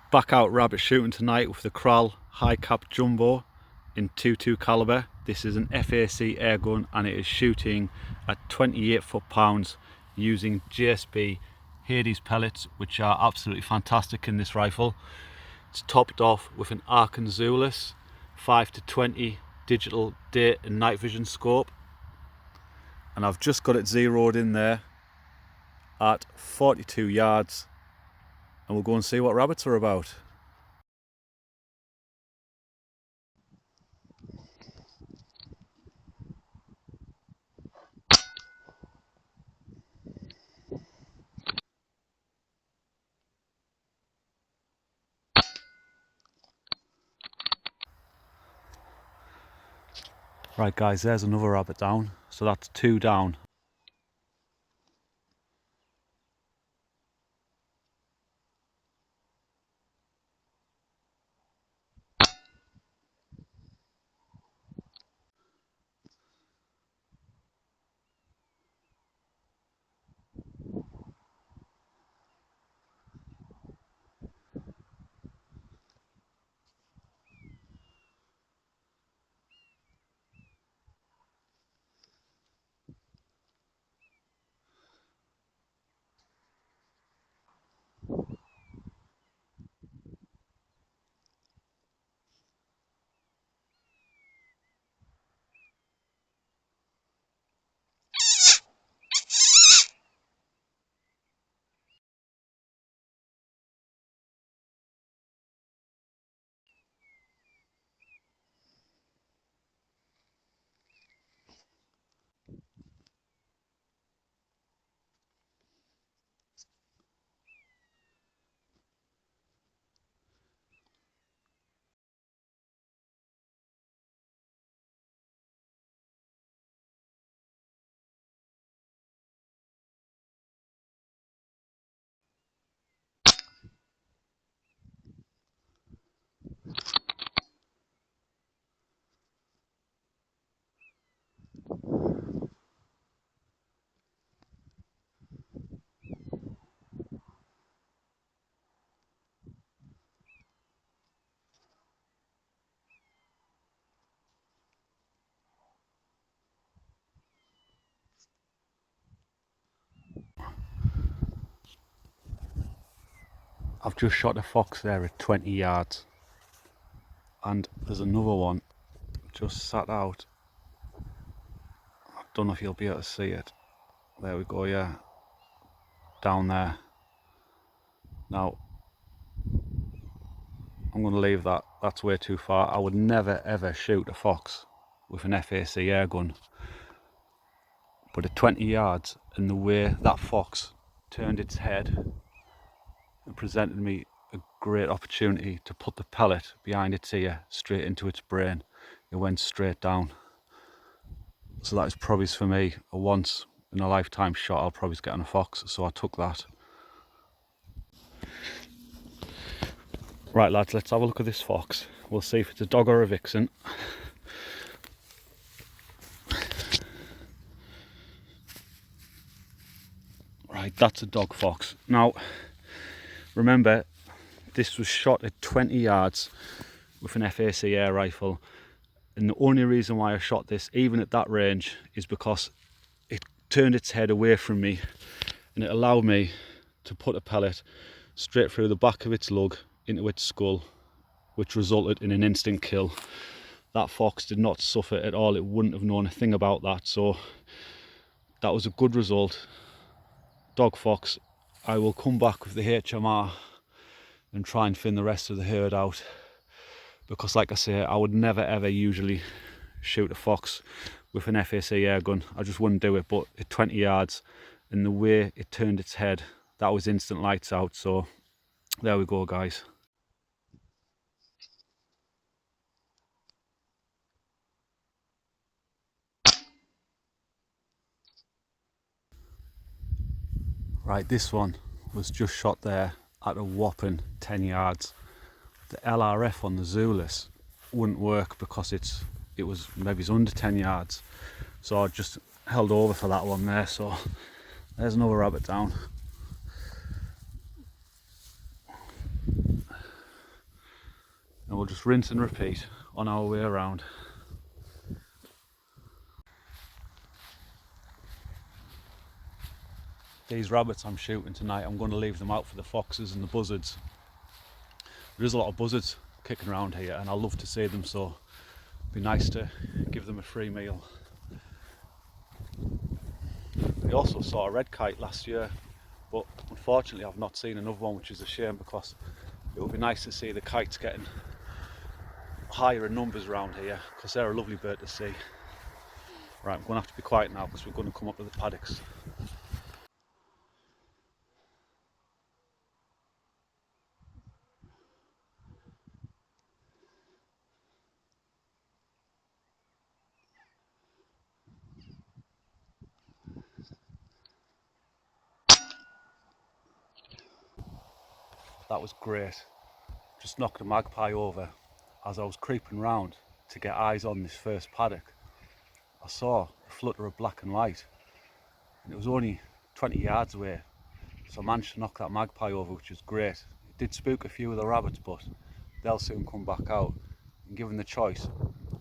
Back out rabbit shooting tonight with the Kral high cap jumbo in 22 caliber. This is an FAC Airgun and it is shooting at 28 foot-pounds using GSB Hades pellets, which are absolutely fantastic in this rifle. It's topped off with an DNT Zulus 5-20 digital day and night vision scope, and I've just got it zeroed in there at 42 yards, and we'll go and see what rabbits are about. Right guys, there's another rabbit down, so that's 2 down. I've just shot a fox there at 20 yards, and there's another one just sat out. I don't know if you'll be able to see it. There we go, yeah, down there. Now I'm going to leave that, that's way too far. I would never ever shoot a fox with an FAC airgun, but at 20 yards, and the way that fox turned its head and presented me a great opportunity to put the pellet behind its ear straight into its brain, it went straight down. So that is probably, for me, a once in a lifetime shot I'll probably get on a fox, so I took that. Right lads, let's have a look at this fox. We'll see if it's a dog or a vixen. Right, that's a dog fox. Now, remember, this was shot at 20 yards with an FAC air rifle, and the only reason why I shot this, even at that range, is because it turned its head away from me and it allowed me to put a pellet straight through the back of its lug into its skull, which resulted in an instant kill. That fox did not suffer at all. It wouldn't have known a thing about that, so that was a good result. Dog fox. I will come back with the HMR and try and thin the rest of the herd out, because like I say, I would never ever usually shoot a fox with an FAC airgun. I just wouldn't do it, but at 20 yards and the way it turned its head, that was instant lights out. So there we go guys. Right, this one was just shot there at a whopping 10 yards. The LRF on the Zulus wouldn't work because it was maybe under 10 yards. So I just held over for that one there. So there's another rabbit down. and we'll just rinse and repeat on our way around. These rabbits I'm shooting tonight, I'm going to leave them out for the foxes and the buzzards. There is a lot of buzzards kicking around here and I love to see them, so it'd be nice to give them a free meal. I also saw a red kite last year, but unfortunately I've not seen another one, which is a shame because it would be nice to see the kites getting higher in numbers around here because they're a lovely bird to see. Right, I'm going to have to be quiet now because we're going to come up to the paddocks. That was great. Just knocked a magpie over as I was creeping round to get eyes on this first paddock. I saw a flutter of black and white and it was only 20 yards away, so I managed to knock that magpie over, which was great. It did spook a few of the rabbits, but they'll soon come back out, and given the choice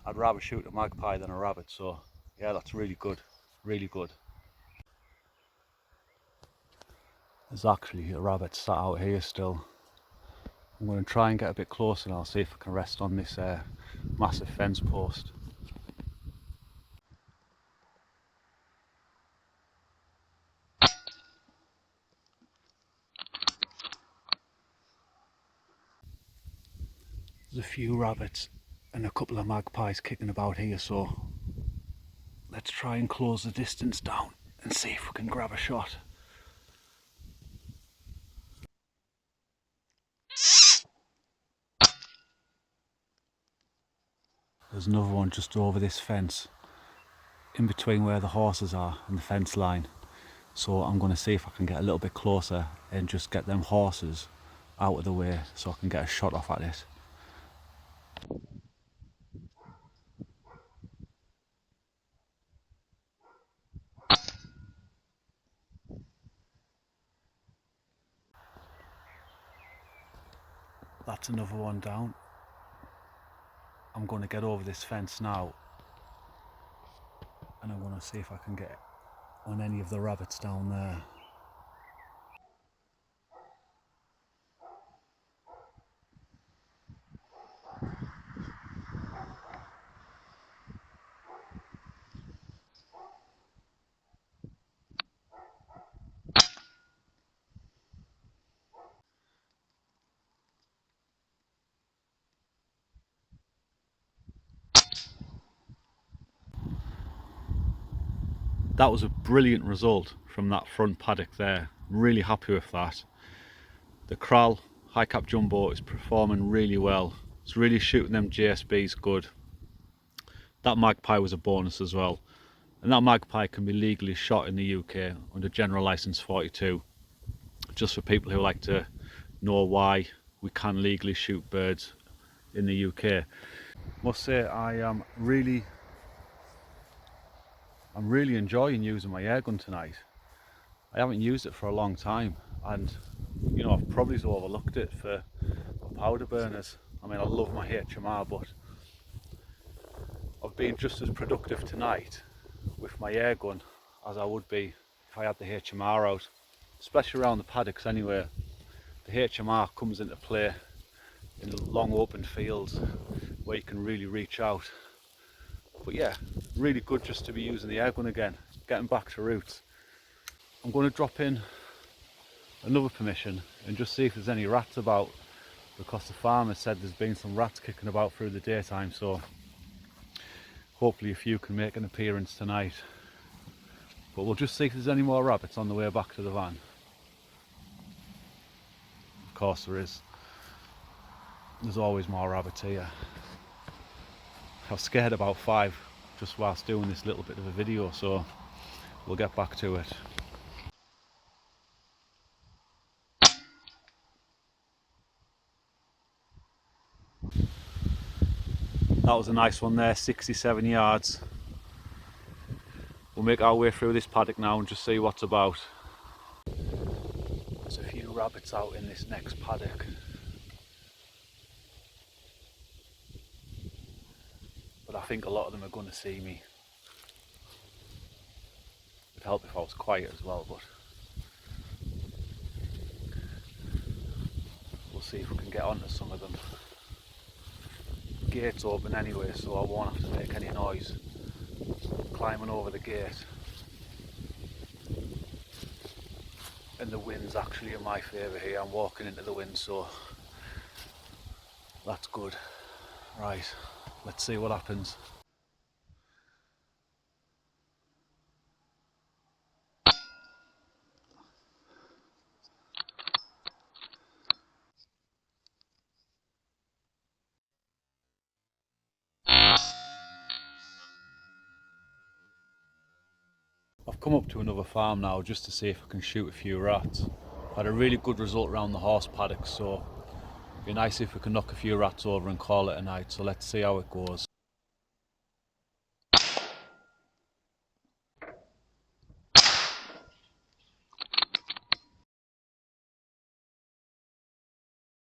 I'd rather shoot a magpie than a rabbit, so yeah, that's really good, really good. There's actually a rabbit sat out here still. I'm going to try and get a bit closer and I'll see if I can rest on this massive fence post. There's a few rabbits and a couple of magpies kicking about here, so let's try and close the distance down and see if we can grab a shot. There's another one just over this fence, in between where the horses are and the fence line. So I'm going to see if I can get a little bit closer and just get them horses out of the way so I can get a shot off at it. That's another one down. I'm going to get over this fence now and I'm going to see if I can get on any of the rabbits down there. That was a brilliant result from that front paddock there. I'm really happy with that. The Kral High Cap Jumbo is performing really well. It's really shooting them JSBs good. That magpie was a bonus as well. And that magpie can be legally shot in the UK under General Licence 42. Just for people who like to know why we can legally shoot birds in the UK. Must say I am really enjoying using my airgun tonight. I haven't used it for a long time and you know, I've probably overlooked it for powder burners. I mean, I love my HMR, but I've been just as productive tonight with my airgun as I would be if I had the HMR out, especially around the paddocks anyway. The HMR comes into play in long open fields where you can really reach out. But yeah, really good just to be using the airgun again, getting back to roots. I'm going to drop in another permission and just see if there's any rats about, because the farmer said there's been some rats kicking about through the daytime, so hopefully a few can make an appearance tonight. But we'll just see if there's any more rabbits on the way back to the van. Of course there is. There's always more rabbits here. I've scared about 5 just whilst doing this little bit of a video, so we'll get back to it. That was a nice one there, 67 yards. We'll make our way through this paddock now and just see what's about. There's a few rabbits out in this next paddock. I think a lot of them are going to see me. It'd help if I was quiet as well, but we'll see if we can get onto some of them. Gate's open anyway, so I won't have to make any noise climbing over the gate. And the wind's actually in my favour here. I'm walking into the wind, so that's good. Right, let's see what happens. I've come up to another farm now just to see if I can shoot a few rats. I had a really good result around the horse paddock, so it'd be nice if we can knock a few rats over and call it a night, so let's see how it goes.